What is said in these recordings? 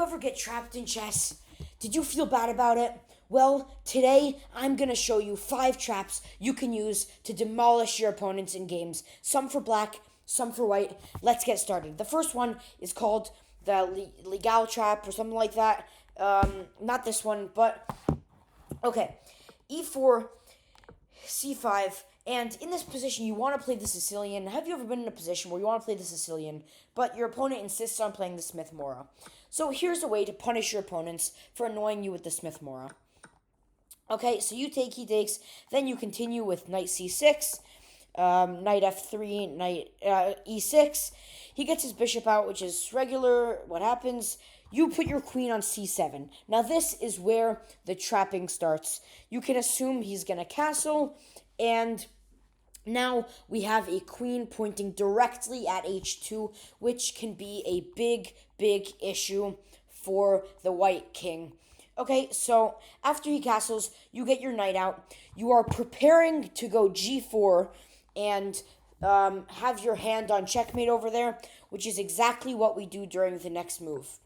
Ever get trapped in chess? Did you feel bad about it? Well, today I'm gonna show you 5 traps you can use to demolish your opponents in games. Some for black, some for white. Let's get started. The first one is called the legal trap or something like that. Not this one, but okay. E4, C5, and in this position, you want to play the Sicilian. Have you ever been in a position where you want to play the Sicilian, but your opponent insists on playing the Smith Mora? So here's a way to punish your opponents for annoying you with the Smith Mora. Okay, so you take, he takes, then you continue with knight c6, knight f3, knight e6. He gets his bishop out, which is regular. What happens? You put your queen on c7. Now this is where the trapping starts. You can assume he's going to castle, and now we have a queen pointing directly at h2, which can be a big issue for the white king. Okay, so after he castles, you get your knight out. You are preparing to go g4 and have your hand on checkmate over there, which is exactly what we do during the next move.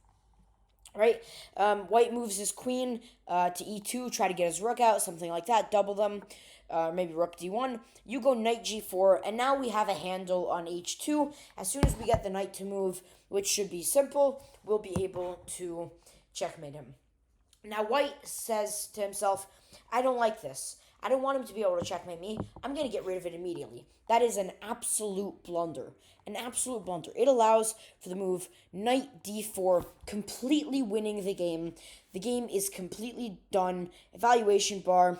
Right? White moves his queen to e2, try to get his rook out, something like that, double them, maybe rook d1. You go knight g4, and now we have a handle on h2. As soon as we get the knight to move, which should be simple, we'll be able to checkmate him. Now, white says to himself, I don't like this. I don't want him to be able to checkmate me. I'm going to get rid of it immediately. That is an absolute blunder. An absolute blunder. It allows for the move knight d4, completely winning the game. The game is completely done. Evaluation bar,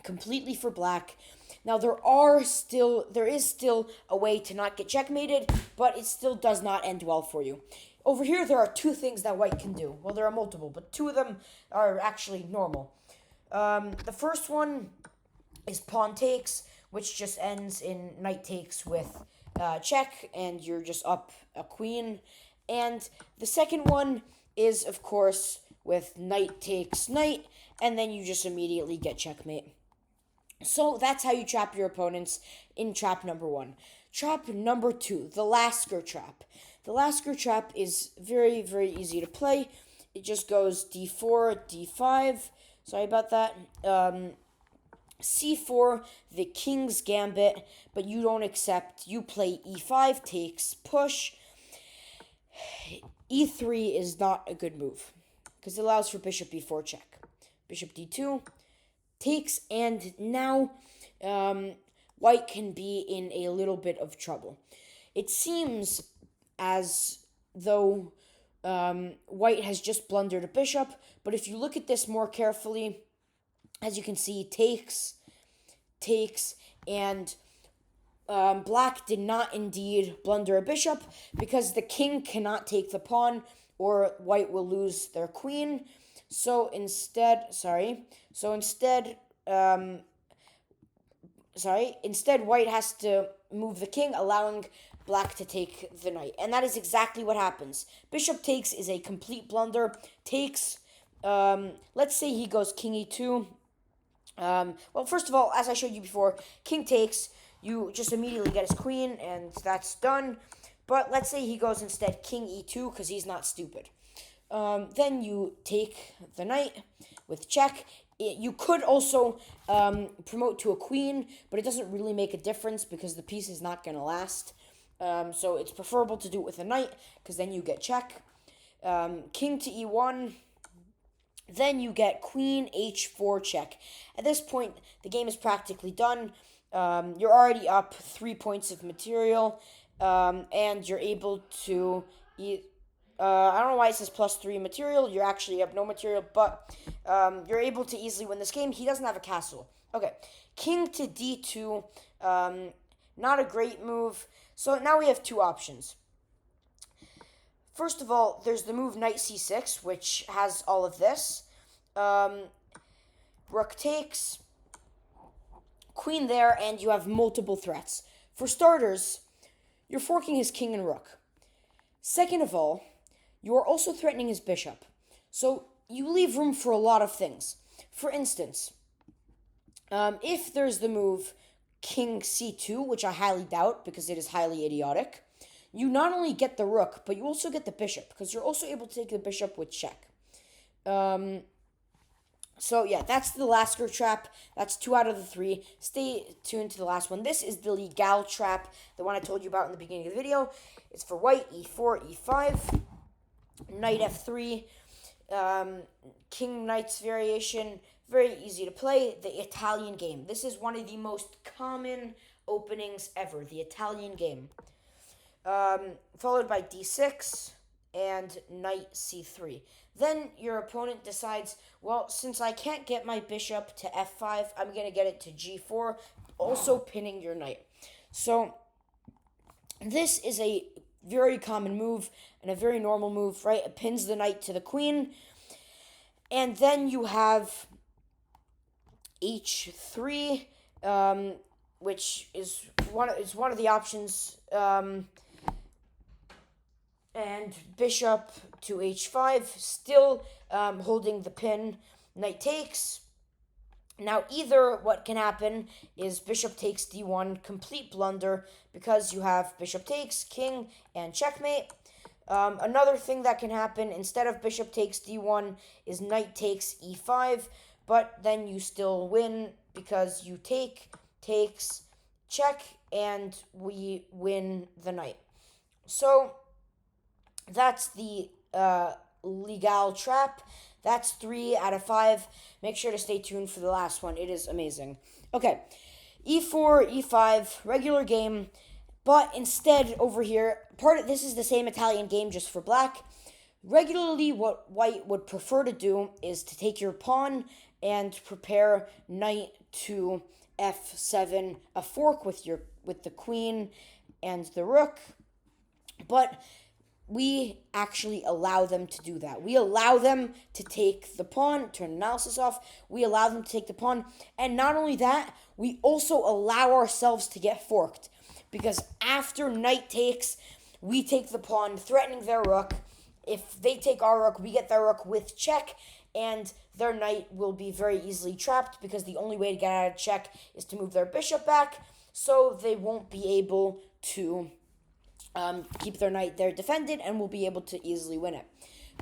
completely for black. Now, there is still a way to not get checkmated, but it still does not end well for you. Over here, there are 2 things that white can do. Well, there are multiple, but 2 of them are actually normal. The first one is pawn takes, which just ends in knight takes with check, and you're just up a queen. And the second one is, of course, with knight takes knight, and then you just immediately get checkmate. So that's how you trap your opponents in trap number 1. Trap number 2, the Lasker trap. The Lasker trap is very easy to play. It just goes d4, d5. Sorry about that. c4, the king's gambit, but you don't accept. You play e5, takes, push. e3 is not a good move because it allows for bishop b4 check. Bishop d2, takes, and now white can be in a little bit of trouble. It seems as though white has just blundered a bishop, but if you look at this more carefully, as you can see, takes, and black did not indeed blunder a bishop because the king cannot take the pawn or white will lose their queen. Instead, white has to move the king, allowing black to take the knight. And that is exactly what happens. Bishop takes is a complete blunder. Takes, let's say he goes king e2. Well, first of all, as I showed you before, king takes, you just immediately get his queen, and that's done. But let's say he goes instead king e2, because he's not stupid. Then you take the knight with check. You could also promote to a queen, but it doesn't really make a difference because the piece is not going to last. So it's preferable to do it with a knight because then you get check. King to e1. Then you get queen h4 check. At this point, the game is practically done. You're already up 3 points of material, and you're able to I don't know why it says +3 material. You actually have no material, but you're able to easily win this game. He doesn't have a castle. Okay, king to d2. Not a great move. So now we have 2 options. First of all, there's the move knight c6, which has all of this. Rook takes, queen there, and you have multiple threats. For starters, you're forking his king and rook. Second of all, you are also threatening his bishop. So you leave room for a lot of things. For instance, if there's the move king c2, which I highly doubt because it is highly idiotic, you not only get the rook, but you also get the bishop, because you're also able to take the bishop with check. So yeah, that's the Lasker trap. That's 2 out of the 3. Stay tuned to the last one. This is the Legal trap, the one I told you about in the beginning of the video. It's for white, e4, e5, knight f3, king knight's variation. Very easy to play. The Italian game. This is one of the most common openings ever. The Italian game. Followed by d6 and knight c3. Then your opponent decides, well, since I can't get my bishop to f5, I'm going to get it to g4, also pinning your knight. So this is a very common move and a very normal move, right? It pins the knight to the queen. And then you have h3, which is one of the options, and bishop to h5, still holding the pin. Knight takes. Now, either what can happen is bishop takes d1, complete blunder, because you have bishop takes, king, and checkmate. Another thing that can happen, instead of bishop takes d1, is knight takes e5, but then you still win because you takes, check, and we win the knight. So that's the Legal trap. That's 3 out of 5. Make sure to stay tuned for the last one. It is amazing. Okay, e4, e5, regular game. But instead, over here, this is the same Italian game, just for black. Regularly, what white would prefer to do is to take your pawn and prepare knight to f7, a fork with the queen and the rook. But we actually allow them to do that. We allow them to take the pawn, turn analysis off. We allow them to take the pawn. And not only that, we also allow ourselves to get forked. Because after knight takes, we take the pawn, threatening their rook. If they take our rook, we get their rook with check, and their knight will be very easily trapped, because the only way to get out of check is to move their bishop back, so they won't be able to keep their knight there defended, and will be able to easily win it.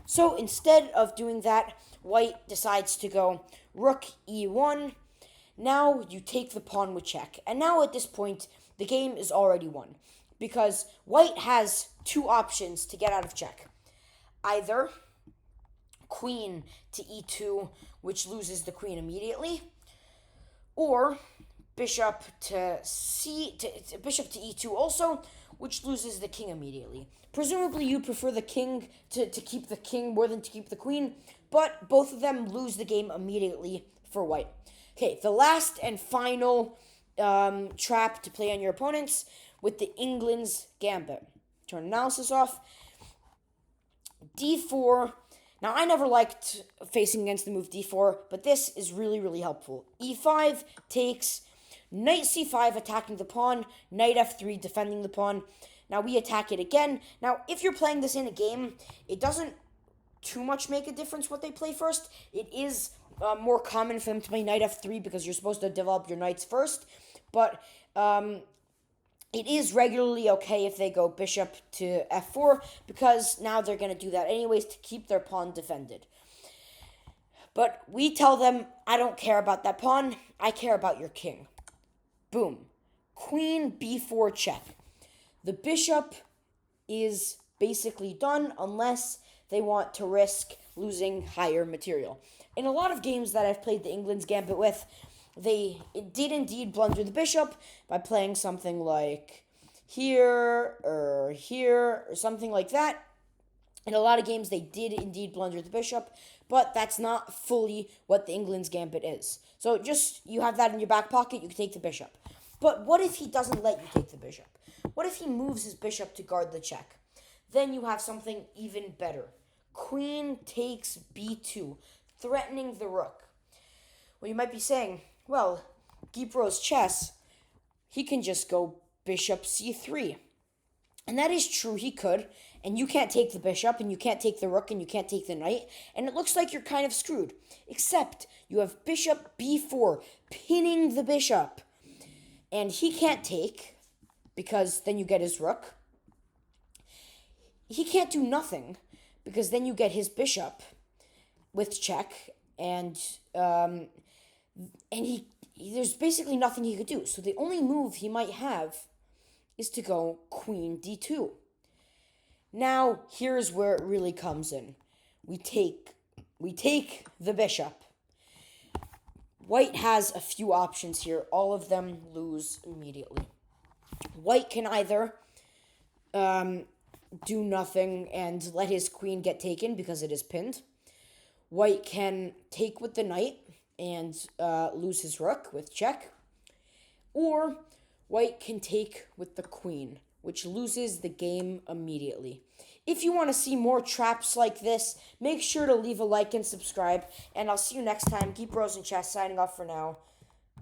So instead of doing that, white decides to go rook e1. Now you take the pawn with check. And now at this point, the game is already won, because white has 2 options to get out of check. Either queen to e2, which loses the queen immediately, or bishop to e2 also, which loses the king immediately. Presumably you prefer the king to keep the king more than to keep the queen, but both of them lose the game immediately for white. Okay, the last and final trap to play on your opponents with the England's gambit. Turn analysis off. d4. Now, I never liked facing against the move d4, but this is really, really helpful. e5 takes, knight c5 attacking the pawn, knight f3 defending the pawn. Now we attack it again. Now, if you're playing this in a game, it doesn't too much make a difference what they play first. It is more common for them to play knight f3 because you're supposed to develop your knights first. But it is regularly okay if they go bishop to f4, because now they're going to do that anyways to keep their pawn defended. But we tell them, I don't care about that pawn, I care about your king. Boom. Queen b4 check. The bishop is basically done unless they want to risk losing higher material. In a lot of games that I've played the England's gambit with, they did indeed blunder the bishop by playing something like here or something like that. In a lot of games, they did indeed blunder the bishop, but that's not fully what the England's gambit is. So just, you have that in your back pocket, you can take the bishop. But what if he doesn't let you take the bishop? What if he moves his bishop to guard the check? Then you have something even better. Queen takes b2, threatening the rook. Well, you might be saying, well, Guy chess, he can just go bishop c3. And that is true, he could. And you can't take the bishop, and you can't take the rook, and you can't take the knight. And it looks like you're kind of screwed. Except you have bishop b4, pinning the bishop. And he can't take, because then you get his rook. he can't do nothing because then you get his bishop with check, and he there's basically nothing he could do. So the only move he might have is to go queen d2. Now here's where it really comes in. We take the bishop. White has a few options here. All of them lose immediately. White can either do nothing and let his queen get taken because it is pinned. White can take with the knight and lose his rook with check. Or White can take with the queen, which loses the game immediately. If you want to see more traps like this, make sure to leave a like and subscribe. And I'll see you next time. Geek Bros and Chess signing off for now.